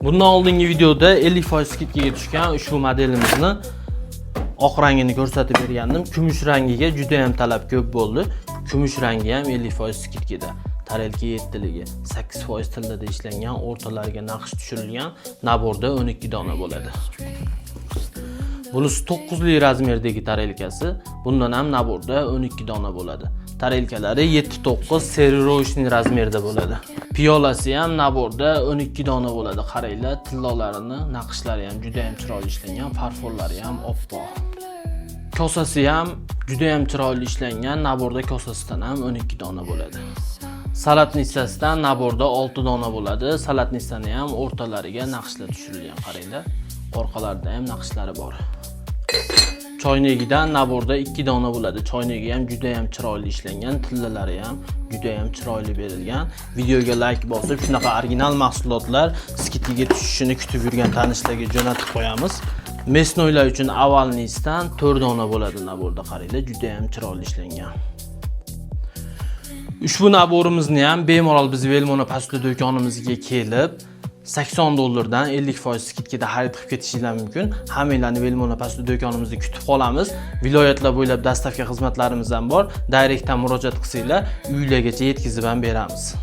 Bundan oldingi videoda 50% skidkaga tushgan ushbu modelimizni oq rangini ko'rsatib bergandim. Kumush rangiga juda ham talab ko'p bo'ldi. Kumush rangi ham 50% skidkada. Tarelka yettiligi 8% tilda ishlangan, o'rtalariga naqsh tushirilgan, naborda 12 dona bo'ladi. Bunisi 9 lik razmerdagi tarelkasi, bundan ham naborda 12 dona bo'ladi. Tarelkalari 7-9 serirochniy razmerda bo'ladi. Piyolasi ham naborda 12 dona bo'ladi. Qaranglar, tillolarini, naqshlari ham juda ham chiroyli ishlangan, farforlari ham oppoq. Kosasi ham juda ham chiroyli ishlangan, naborda kosasidan ham 12 dona bo'ladi. Salatnistasidan naborda 6 dona bo'ladi. Salatnistani ham o'rtalariga naqshlar tushirilgan, qaranglar. Orqalarida ham naqshlari bor. Choynagidan naborda 2 dona bo'ladi. Choynagi ham juda ham chiroyli ishlangan, tillalari ham juda ham chiroyli berilgan. Videoga like bosib, shunaqa original mahsulotlar skidkaga tushishini kutib yurgan tanishlarga jo'natib qo'yamiz. Mesnoylar uchun avalnisdan 4 dona bo'ladi naborda, qaranglar, juda ham chiroyli ishlangan. Ushbu naborimizni ham bemalol biz Velmona Pasto do'konimizga kelib $80 50% skidkada xarid qilib ketishingiz mumkin. Hammanglarni Velmona Pasto do'konimizda kutib qolamiz. Viloyatlar bo'ylab dastavka xizmatlarimiz ham bor. Direktdan murojaat qilsanglar, uylargacha yetkazib ham beramiz.